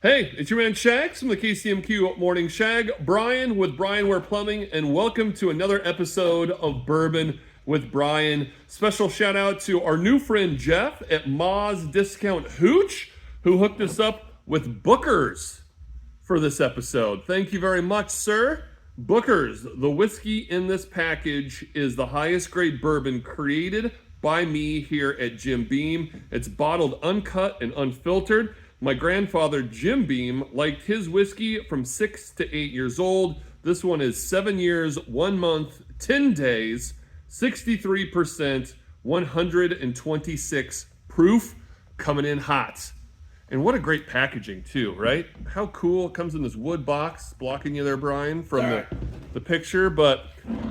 Hey, it's your man Shags from the KCMQ Morning Shag, Brian with Brian Ware Plumbing, and welcome to another episode of Bourbon with Brian. Special shout out to our new friend Jeff at Ma's Discount Hooch, who hooked us up with Booker's for this episode. Thank you very much, sir. Booker's, the whiskey in this package is the highest grade bourbon created by me here at Jim Beam. It's bottled uncut and unfiltered. My grandfather, Jim Beam, liked his whiskey from 6 to 8 years old. This one is 7 years, 1 month, 10 days, 63%, 126 proof, coming in hot. And what a great packaging too, right? How cool. It comes in this wood box, blocking you there, Brian, from the picture. But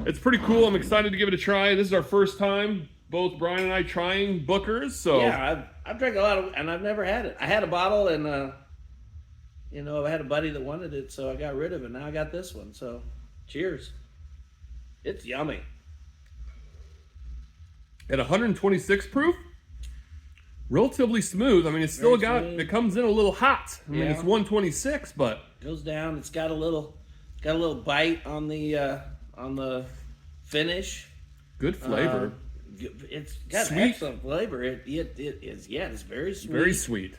it's pretty cool. I'm excited to give it a try. This is our first time, both Brian and I, trying Booker's. So yeah, I've drank a lot of, and I've never had it. I had a bottle, and I had a buddy that wanted it, so I got rid of it. Now I got this one. So, cheers. It's yummy. At 126 proof, relatively smooth. I mean, it's still it comes in a little hot. I mean, it's 126, but goes down. It's got a little bite on the finish. Good flavor. It's got sweet. Excellent flavor. It is. Yeah, it's very sweet. Very sweet.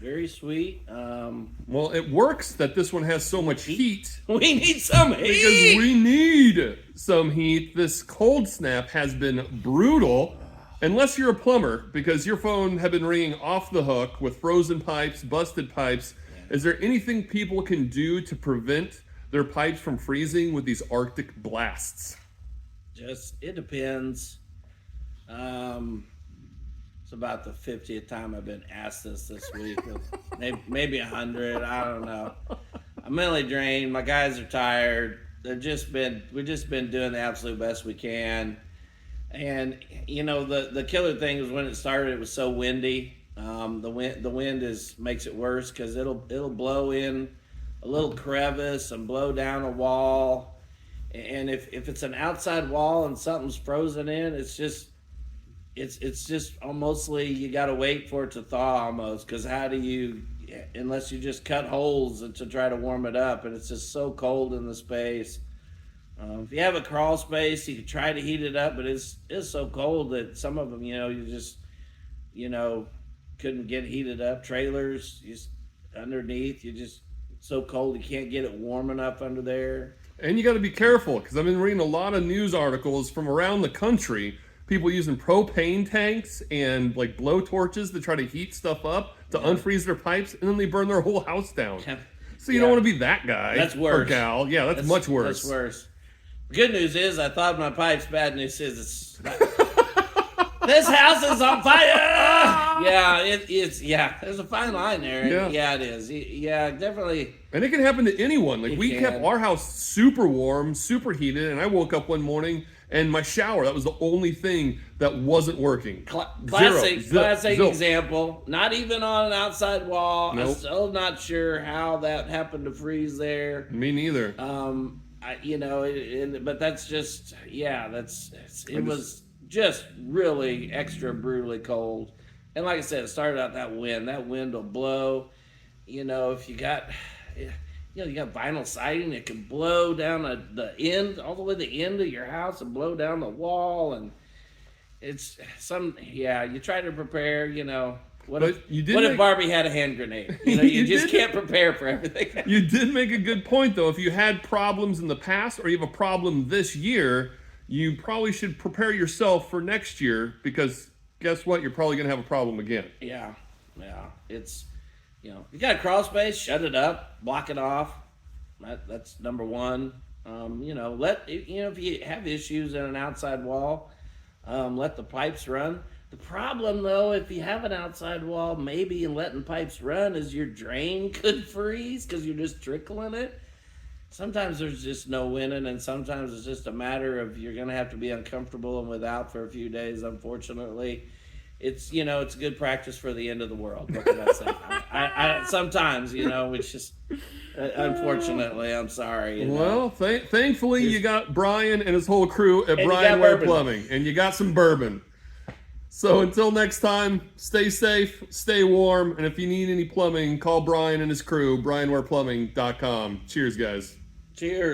Very sweet. Well, it works that this one has so much heat. We need some heat. Because we need some heat. This cold snap has been brutal. Unless you're a plumber, because your phone had been ringing off the hook with frozen pipes, busted pipes. Yeah. Is there anything people can do to prevent their pipes from freezing with these Arctic blasts? It depends. It's about the 50th time I've been asked this week. Maybe 100. I don't know. I'm mentally drained. My guys are tired. We've just been doing the absolute best we can. And the killer thing was when it started, it was so windy. The wind makes it worse because it'll blow in a little crevice and blow down a wall. And if it's an outside wall and something's frozen in, it's just mostly you got to wait for it to thaw almost, because how do you, unless you just cut holes to try to warm it up, and it's just so cold in the space. If you have a crawl space, you can try to heat it up, but it's so cold that some of them, you just, couldn't get heated up. Trailers, just underneath, it's so cold you can't get it warm enough under there. And you got to be careful, because I've been reading a lot of news articles from around the country. People using propane tanks and like blow torches to try to heat stuff up to unfreeze their pipes, and then they burn their whole house down. So you don't want to be that guy. That's worse. Or gal. Yeah, that's much worse. That's worse. Good news is I thought my pipes. Bad news is it's this house is on fire. Yeah, it's. There's a fine line there. Yeah, it is. Yeah, definitely. And it can happen to anyone. Like we kept our house super warm, super heated, and I woke up one morning and my shower, that was the only thing that wasn't working. Classic example. Not even on an outside wall. Nope. I'm still not sure how that happened to freeze there. Me neither. But that's just, it was just really extra brutally cold. And like I said, it started out that wind will blow. If you got, you got vinyl siding, it can blow down the end, all the way to the end of your house and blow down the wall. And it's you try to prepare, What if Barbie had a hand grenade? You just can't prepare for everything. You did make a good point, though. If you had problems in the past or you have a problem this year, you probably should prepare yourself for next year, because guess what? You're probably going to have a problem again. Yeah. It's, you got a crawl space, shut it up, block it off. That's number one. If you have issues in an outside wall, let the pipes run. The problem, though, if you have an outside wall, maybe in letting pipes run, is your drain could freeze because you're just trickling it. Sometimes there's just no winning, and sometimes it's just a matter of you're going to have to be uncomfortable and without for a few days, unfortunately. It's, it's good practice for the end of the world. What can I say? I sometimes, it's just, unfortunately, I'm sorry. Well, thankfully you got Brian and his whole crew at Brian Ware Plumbing, and you got some bourbon. So until next time, stay safe, stay warm, and if you need any plumbing, call Brian and his crew, brianwareplumbing.com. Cheers, guys. Cheers.